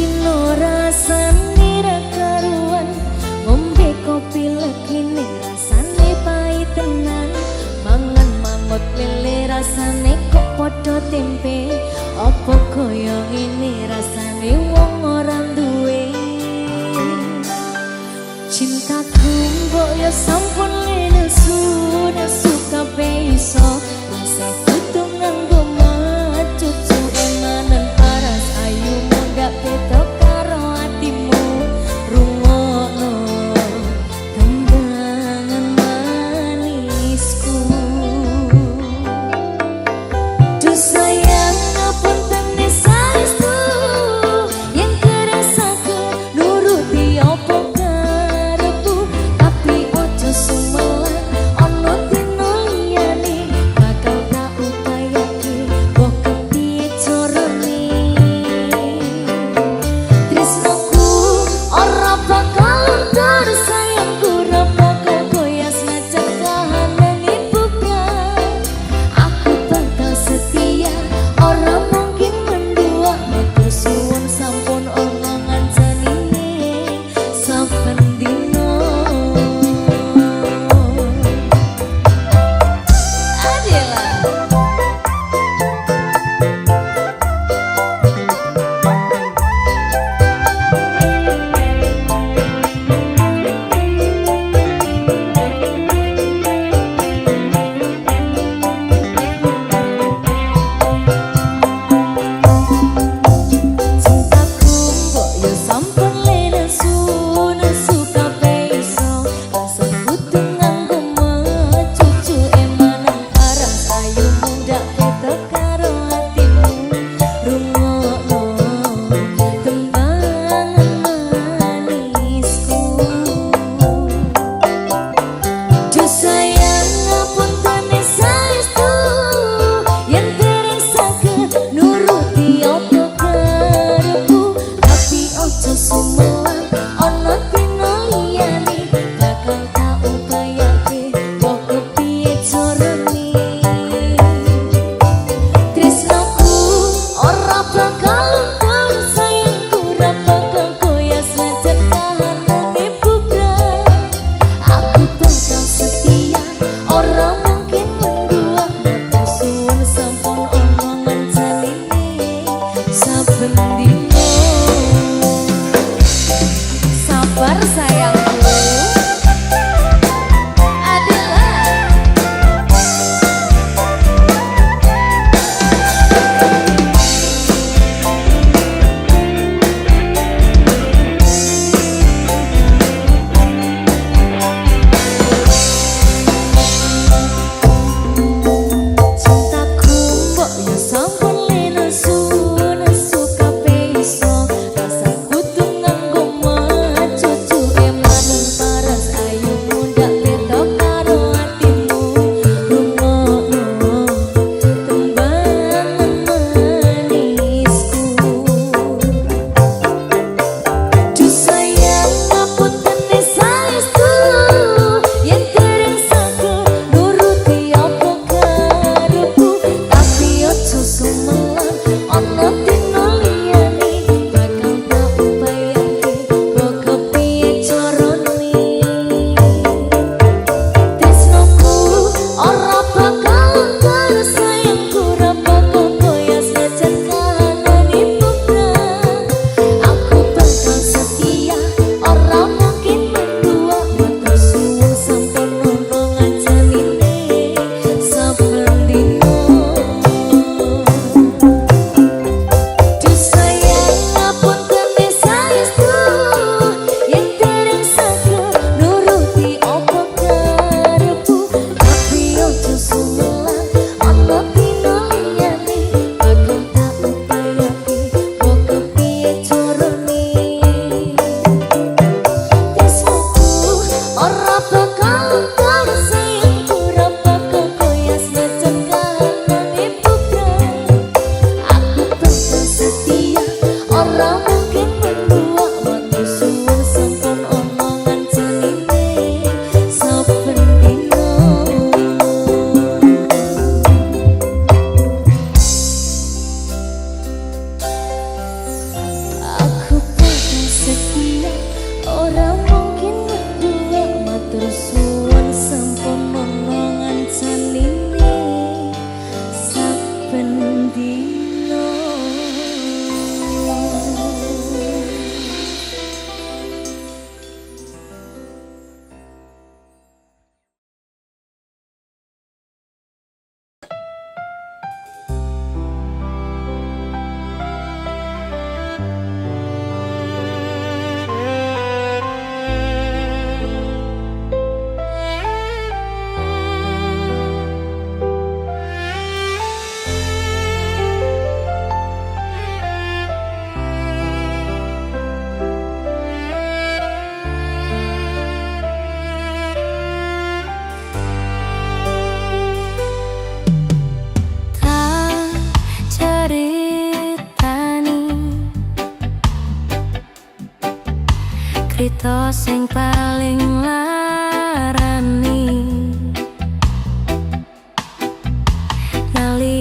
dino rasane ra karuan ngombe kopi legine rasane pahit tenan mangan mangut lele rasane kok padha tempe apa kaya ngene rasane wong ora duwe cintaku mbok ya sampun lenesu nesu kabeh iso bisa kudu nganggo macucu emanen paras ayu mundak betok karo atimu rungokno tembangan manisku duh sayang ngapunten saestu yang kerasaku nuruti apa karepku tapi ojo sumelan ono dino liyane bakal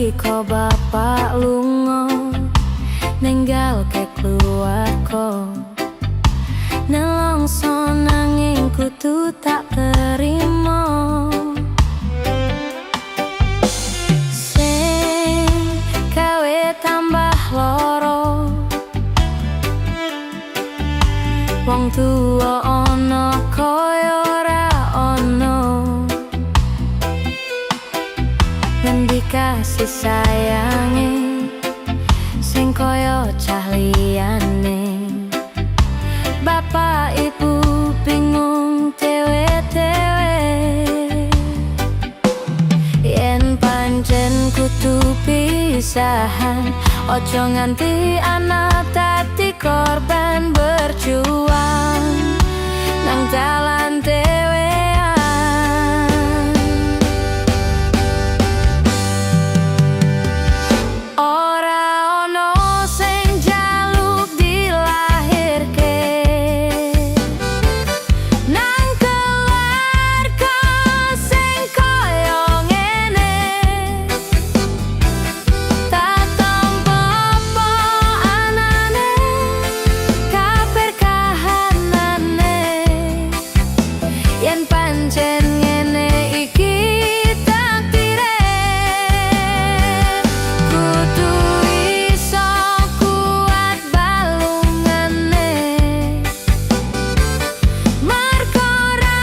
nalika bapak lunga ninggalke keluarga, nelongso nanging kudu tak terima. Sing gawe tambah loro, wong tuwa ana kaya ora ana. Ngendi kasih sayange sing kaya cah liyane. Bapak ibu bingung dewe-dewe, yen pancen kudu pisahan, ojo nganti anak dadi korban berjuang nang dalan dewean. Ora ono sing jaluk dilahirke nang keluarga sing koyo ngene. Tak tampa apa anane, kabar kahanane, yen pancen ngene iki takdire. Kudu iso kuat balungane, merga ora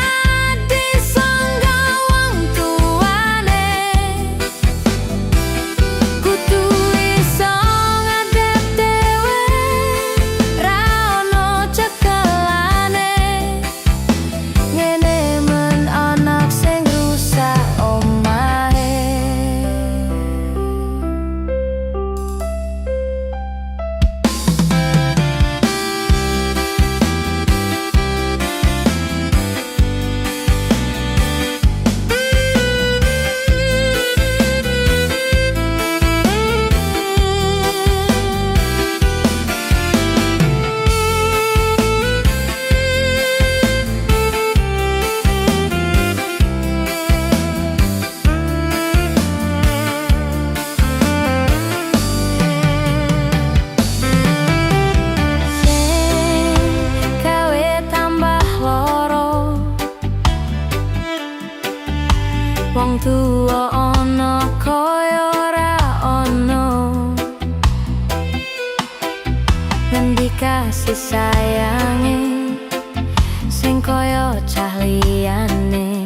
disangga wong tuane. Kudu iso ngadep dewe, ra ono cekelane. Ngene men anak sing rusak omahe. Sing gawe tambah loro, wong tuwa ana kaya ora ana. Ngendi kasih sayange sing kaya cah liyane.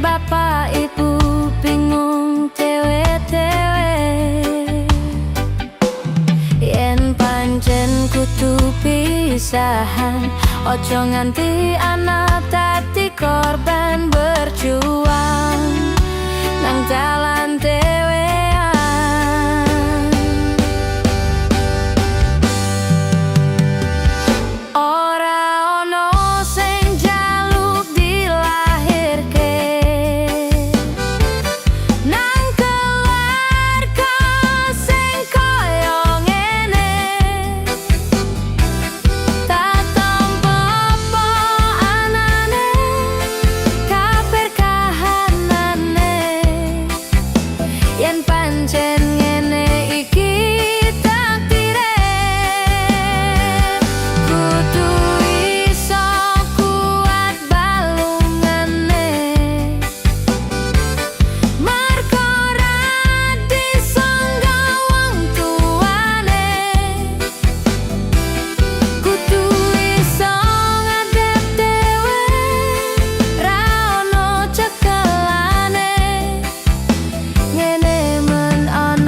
Bapak ibu bingung dewe-dewe, yen pancen kudu pisahan, ojo nganti anak dadi korban berjuang nang dalan dewean. Ora ono sing jaluk dilahirke nang keluarga sing koyo ngene. Tak tampa apa anane, kabar kahanane, yen pancen ngene iki takdire. Kudu iso kuat balungane, merga ora disangga wong tuane. Kudu iso ngadep dewe, ra ono cekelane. Ngene men ana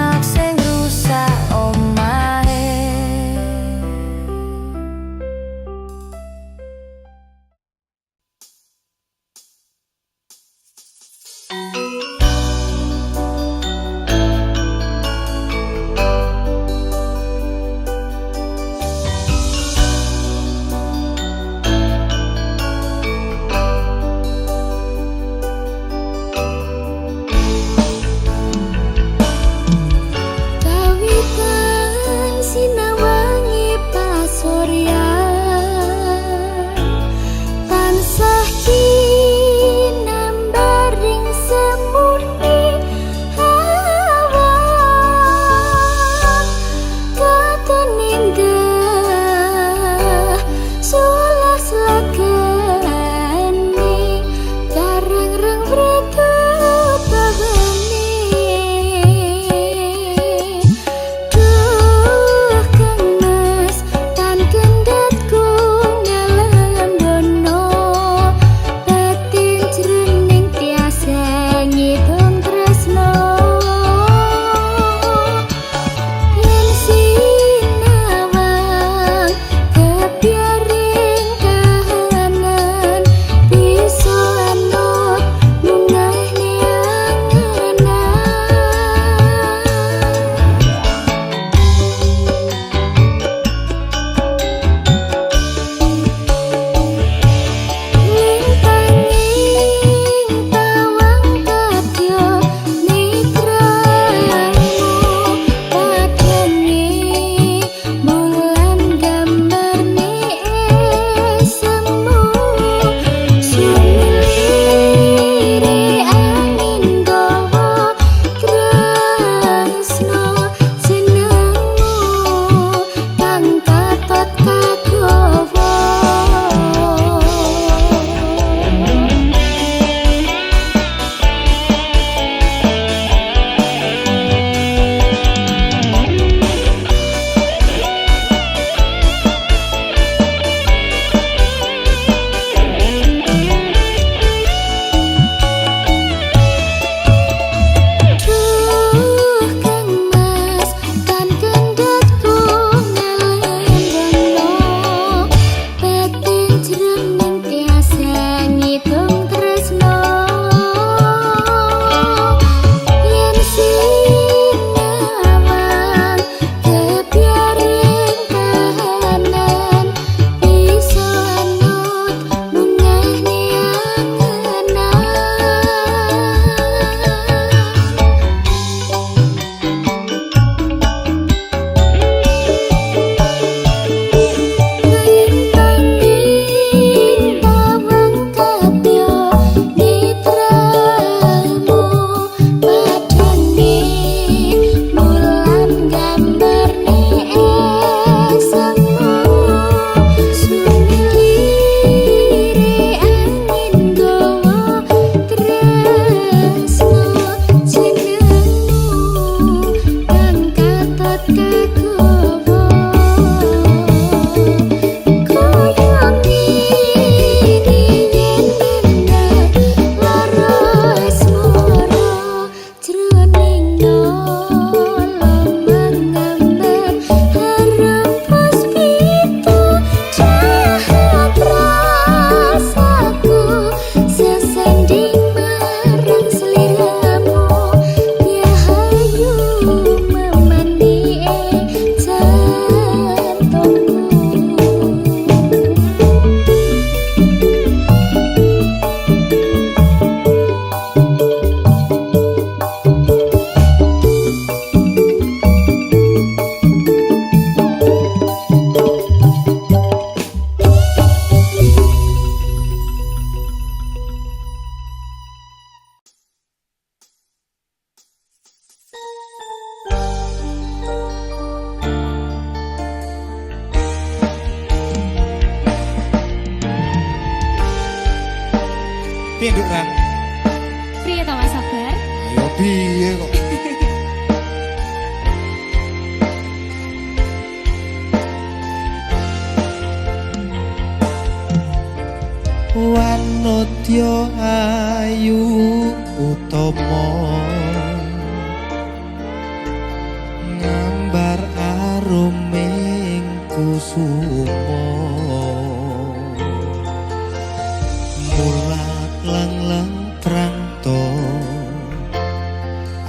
Piye Nduk Ran? Priye to Mas Sabar? Ayo piye kok? Wanodya ayu utama ngambar aruming kusuma mulat lang-lang prangto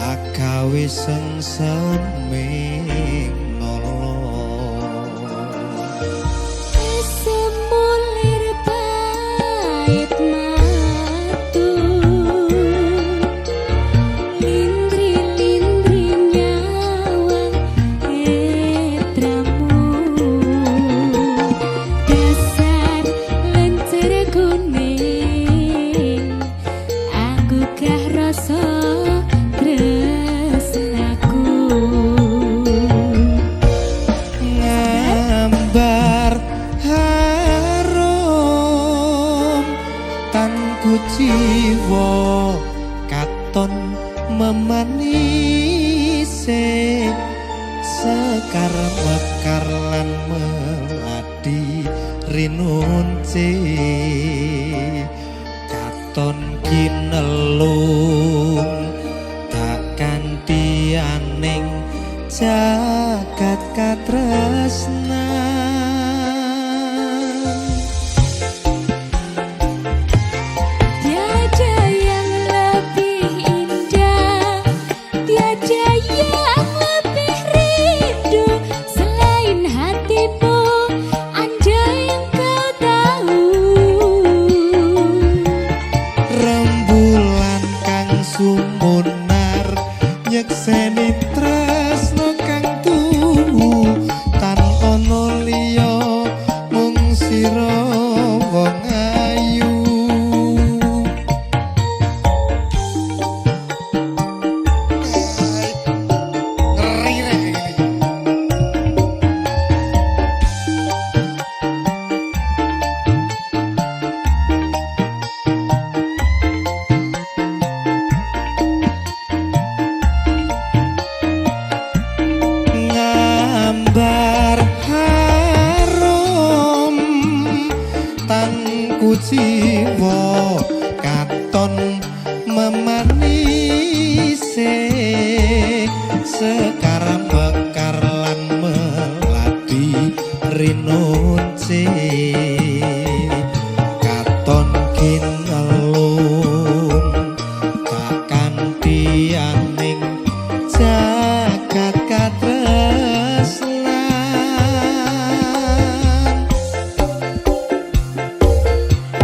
agawe sengsen ming nolo Semulir pait matu Lindri-lindri nyawang etramu Dasar lencer kuning Aku gah rasa tresnaku ngambar harum tanku jiwa katon memanise sekar mekar lan meladi rinunce katon kinelung tak kanthi aning jagat katresnan Tiada yang lebih indah Tiada yang lebih rindu Selain hatimu Andai yang kau tahu rembulan kang sumunar nyekseni tresno kang tuhu tan ana liya mung sira wong ayu ngeri rek iki ngambar harum tanku jiwa katon memanise sekar bekar lan melati rinunce katon kinelung tak kanthi aning jagat katresnan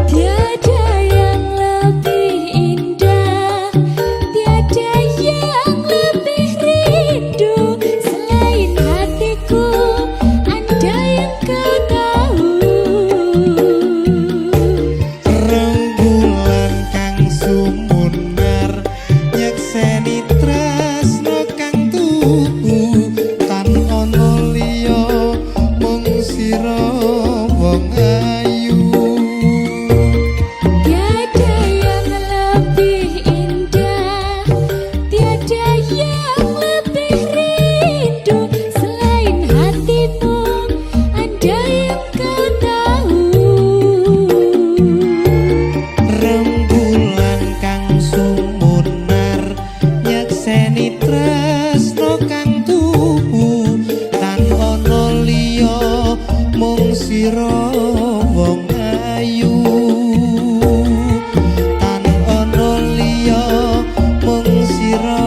Tiada yang lebih indah Tiada yang lebih rindu Selain hatiku Andai yang kau tahu rembulan kang sumunar nyekseni tresno kang tuhu tan ana liya mung sira wong ayu Tiada yang lebih indah Tiada yang lebih rindu Selain hatimu Andai yang kau tahu rembulan kang sumunar nyekseni tresno kang tuhu tan ana liya mung sira wong ayu tan ana liya mung sira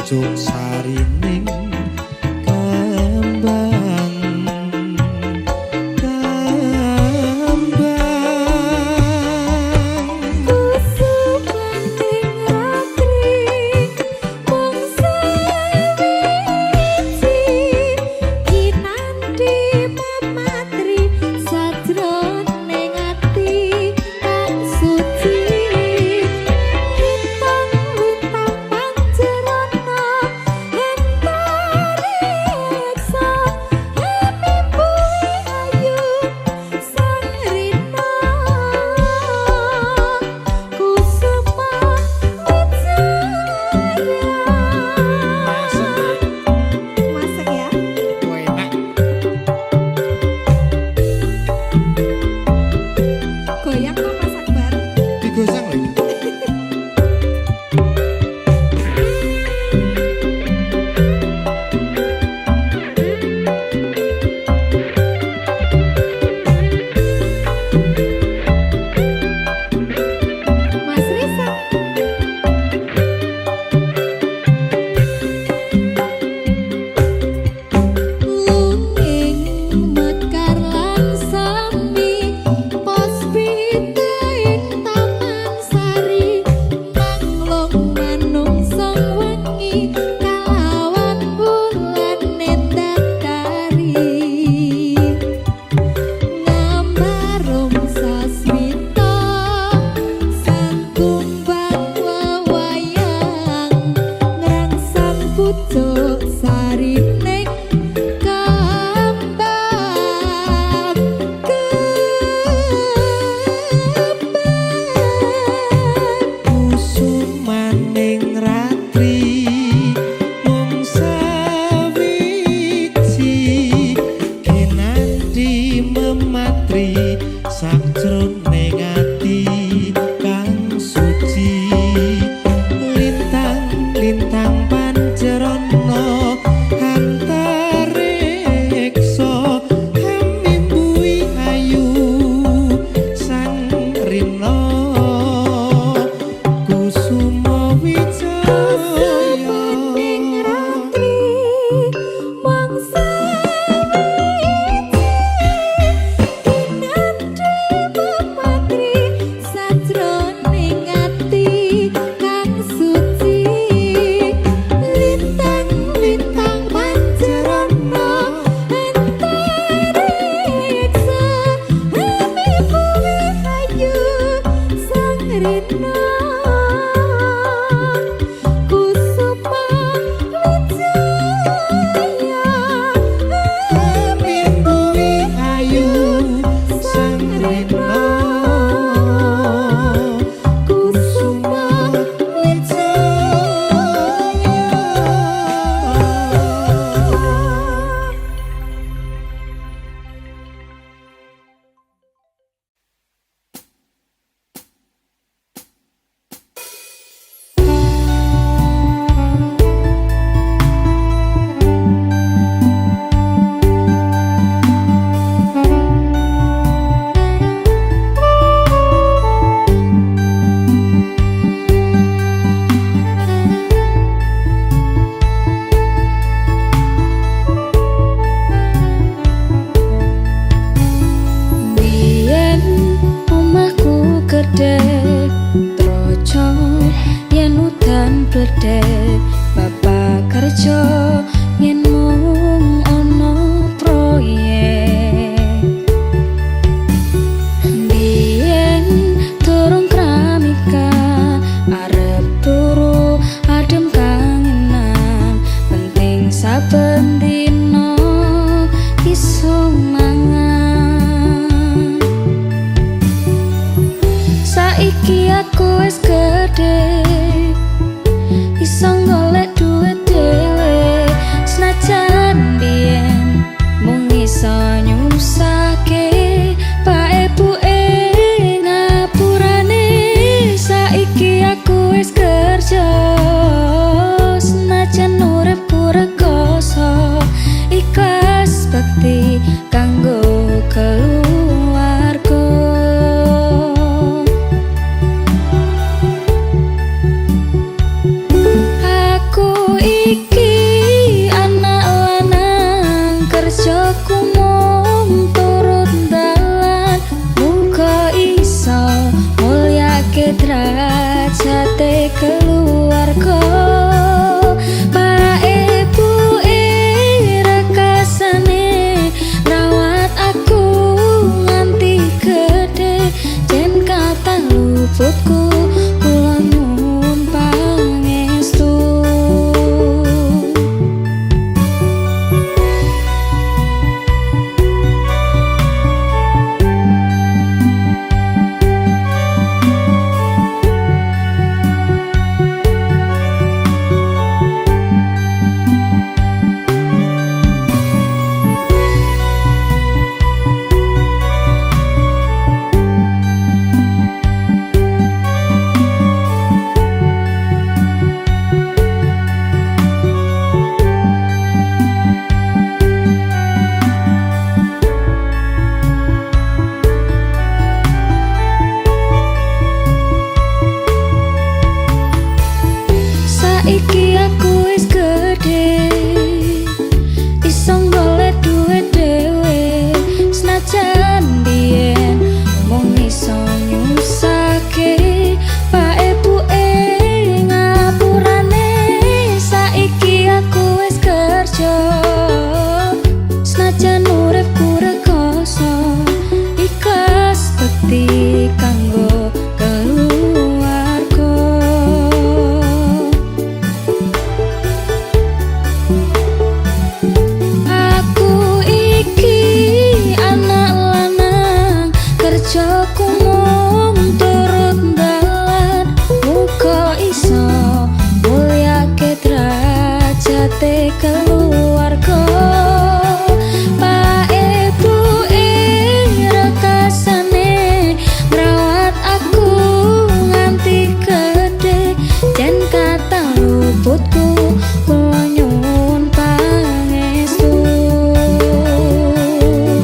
pucuk sarining kembang pucuk sarining kembang kusumaning ratri mung sawiji kinanti mematri sakjroning ati kang suci lintang-lintang pancerana derajate keluarga. Pak ibu rekasane ngrawat aku nganti gede, jan kata luputku kula nyuwun pangestu.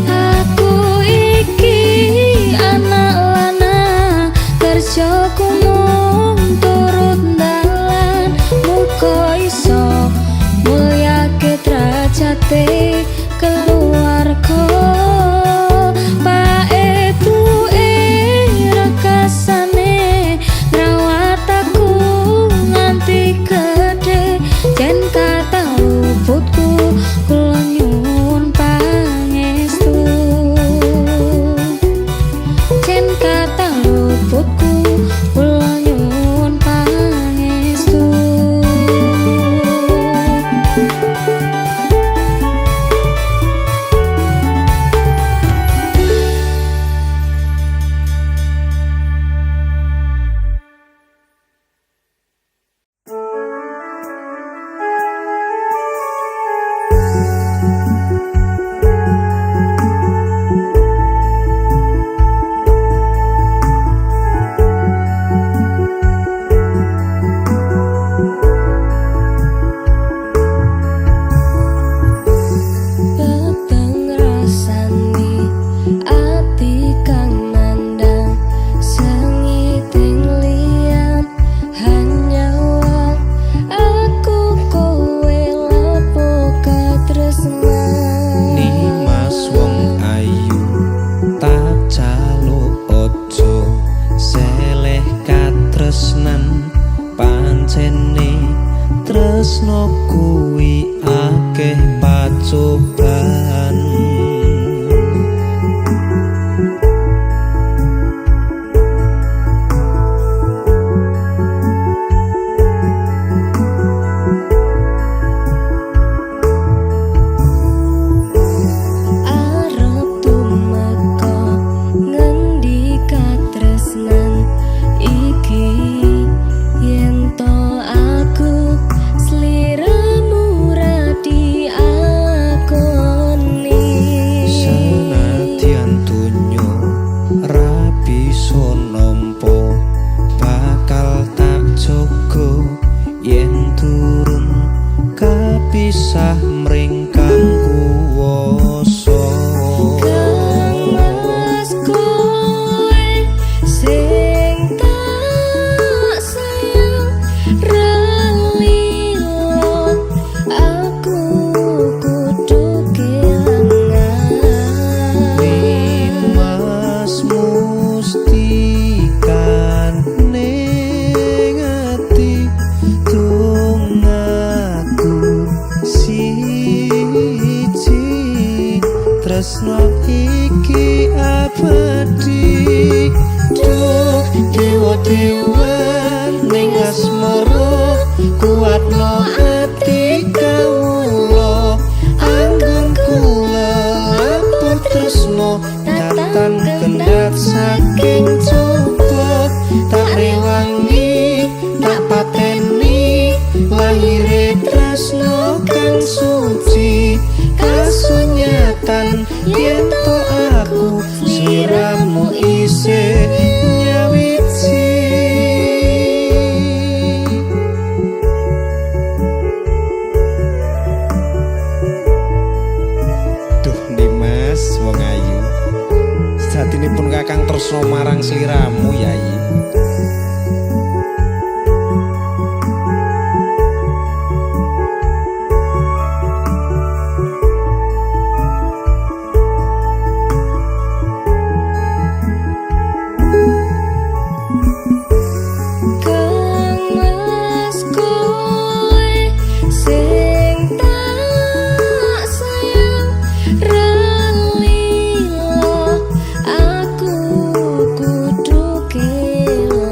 Aku iki anak lanang kerjaku mung turut dalan, muga iso mulyake derajate keluarga. Pak ibu rekasane ngrawat aku nganti gede, jan kata luputku kula nyuwun pangestu. Jan kata luputku kula nyuwun pangestu. Peteng rasani ati kang nandang sengiting liyan hanyawan aku kowe lepo katresnan. Nimas wong ayu tak jaluk ojo seleh katresnan, pancene tresno kuwi akeh pacobaan. Arep tumeka ngendi katresnan iki, yen to aku sliramu ra diakoni. Senadyan donya ra bisa nampa, bakal tak jaga yen durung kapisah mring kang kuwasa. Kangmas kowe sing tak sayang relilo, aku kudu kelangan. Nimas mustikan ning ati dongaku siji, tresno iki abadi. Duh dewa-dewa ning asmara, kuatno ati kawula, anggun kula laput tresno datang kendhat saking coba. Tak rewangi tak pateni lahire tresno kang suci, kasunyatan yen to aku sliramu isih nyawiji. Duh Dimas wong ayu, satinipun kakang tresno marang sliramu Yayi. Kangmas kowe sing tak sayang relilo, aku kudu kelangan.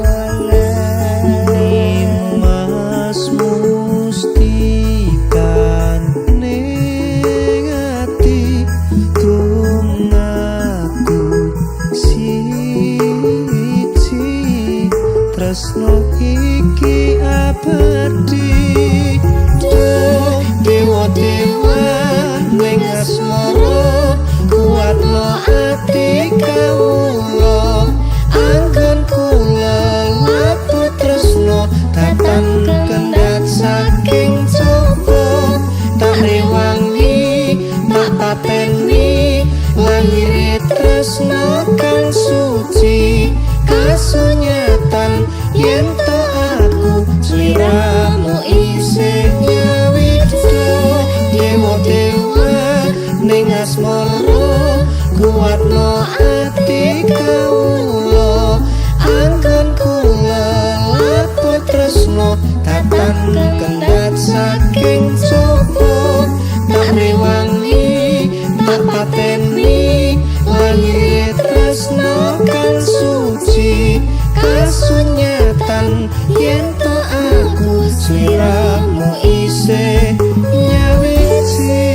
kendat saking coba tak rewangi tak pateni langit tresno kang suci kasunyatan yen to aku sliramu isih nyawiji.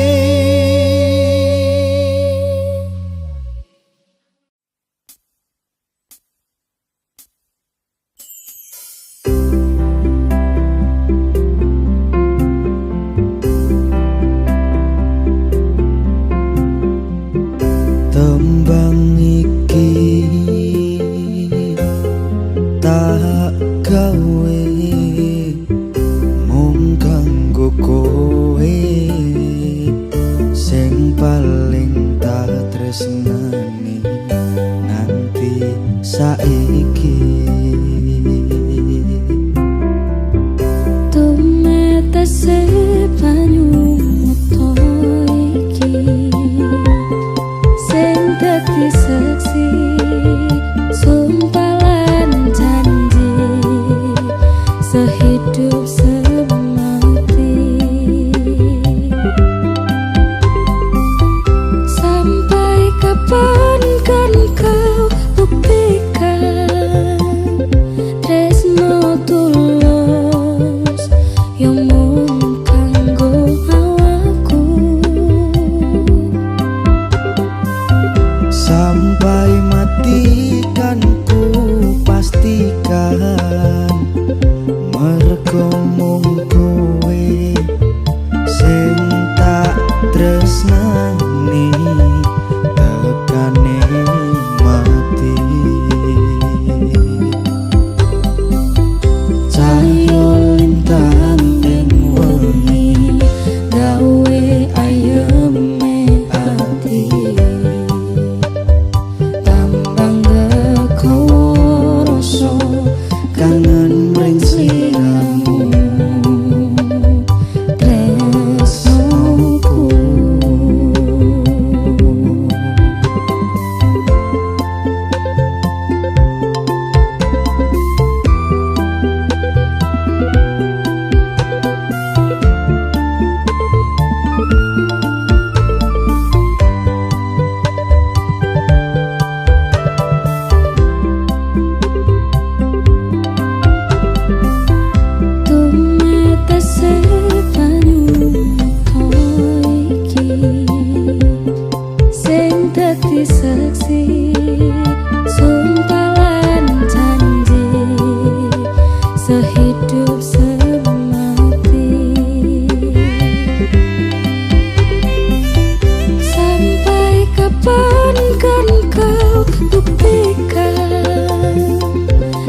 Tembang iki tak gawe mung kanggo kowe sing paling tak tresnani nganti saiki. Tumetese banyu muto iki sing dadi saksi sumpah lan janji sehidup semati. Sampai kapan kan kau buktikan tresno tulus yang mung kanggo awakku. Sampai mati kan ku pastikan mergo mung kowe sing tak tresnani tekane mati. Cahyo lintang ing wengi gawe ayeme ati tambang gegowo rasa kangen mring sliramu tresnoku. Tumetese banyu muto iki sing dadi saksi sumpah lan janji sehidup semati. Sampai kapan kan kau buktikan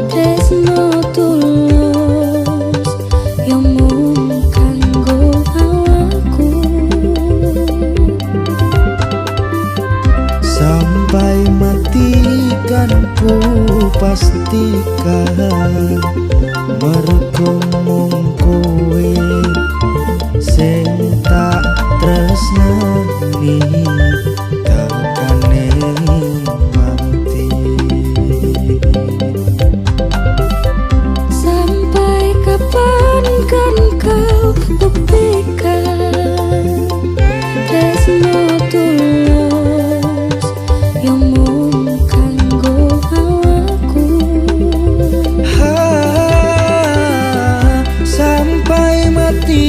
tresno tulus yang mung kanggo awakku. Sampai mati kan ku pastikan mergo mung kowe sing tak tresnani tekane mati. Sampai kapan kan kau buktikan tresno tulus yang mung kanggo awakku. Sampai mati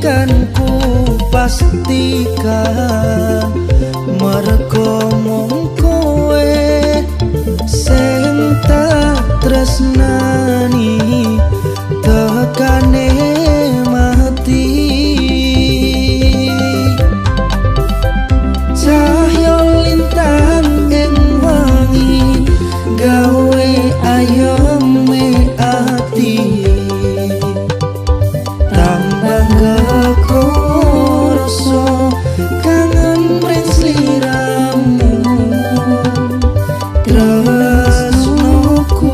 kan ku pastikan mergo mung kowe sing tak tresnani tekane mati. Cahyo lintang ing wengi gawe ayeme ati tambah gegowo rasa kangen mring sliramu tresnoku.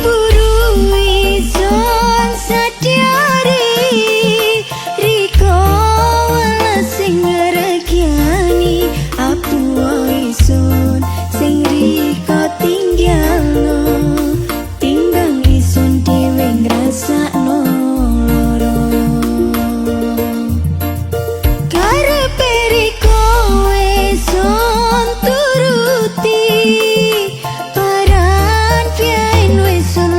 purui son sadiari Riko wala sing ngeregiani Apu isun sing riko tinggalno Tinggang isun dewe ngrasakno loro Karepe riko esun turuti Paran piain wesun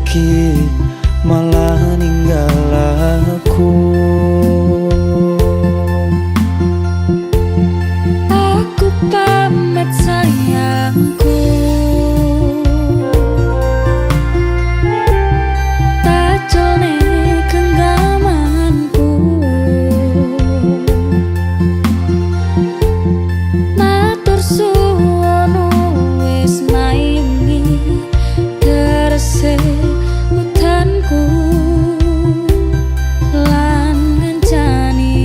iki malah ninggal aku. Aku pamit sayangku, tacone genggamanku, matur suwun wis maimi terse udanku lan ngancani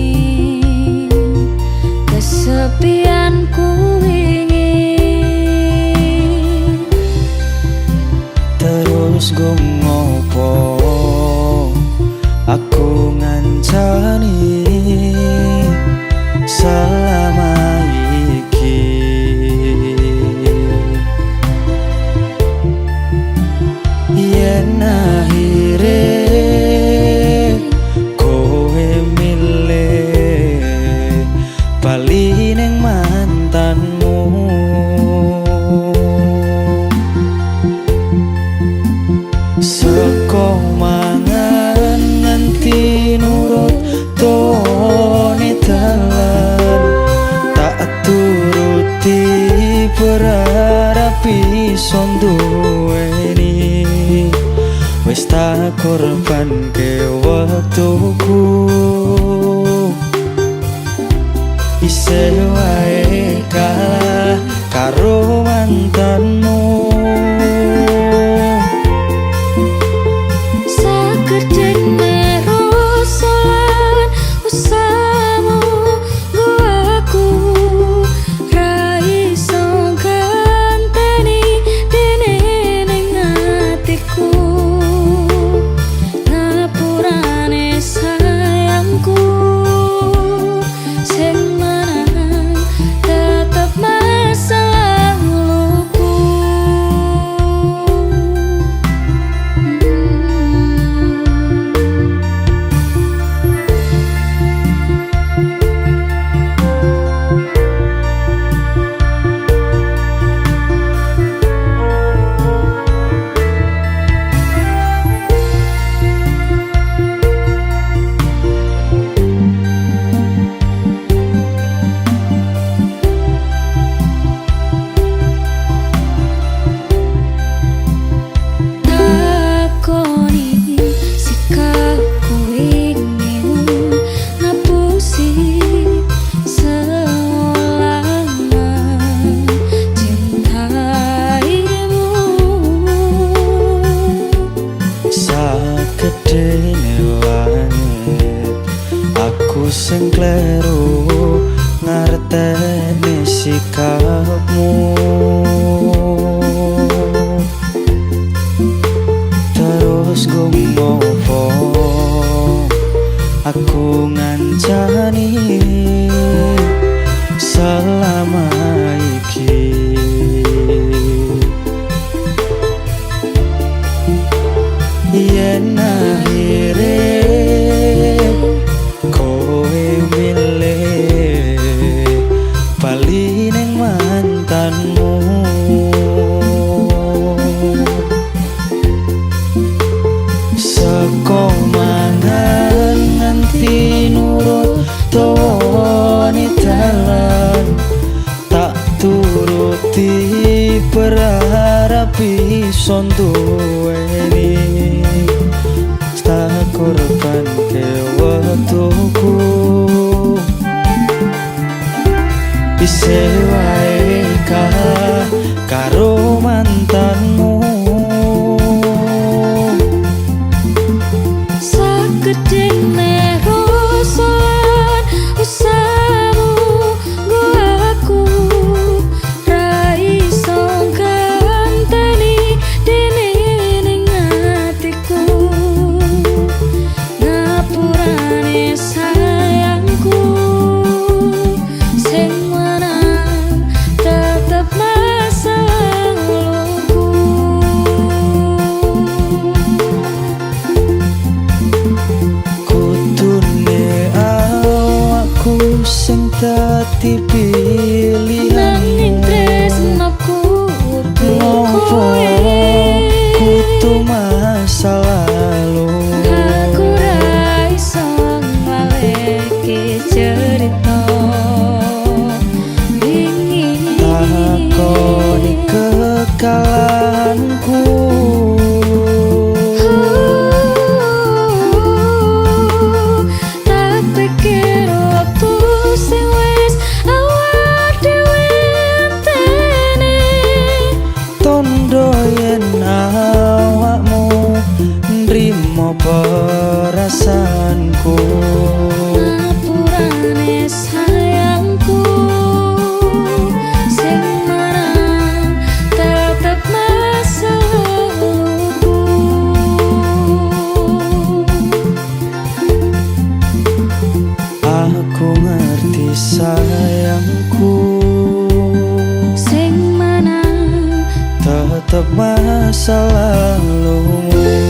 kesepianku wingi. Terus go ngopo aku ngancani selama iki. Yen akhire kowe milih bali ning mantanmu, seko mangan nganti nurut tone dalan, tak turuti berharap iso duweni. Wis tak korbanke waktuku, isih wae kalah karo mantanmu. Sakedene rosolan usahamu nggo aku ra iso ganteni dene ning atiku. Ngapurane sayangku, sing menang tetep masa laluku. Takoni sikapku ingin ngapusi selama cintaimu. Sakedene langit aku sing kleru ngarteni sikapmu. Terus go ngopo aku ngancani selama iki. Yen akhire kowe milih bali ning mantanmu, seko mangan nganti nurut tone dalan, tak turuti berharap iso duweni. Tak korbanke waktuku, isih wae kalah karo mantanmu. Sakedene rosolan usahamu nggo aku ra iso ganteni dene ning atiku. Ngapurane sayangku, sing menang tetep masa laluku. dadi pilihanmu. Nanging tresnaku Ngopo kudu mas masa lalumu.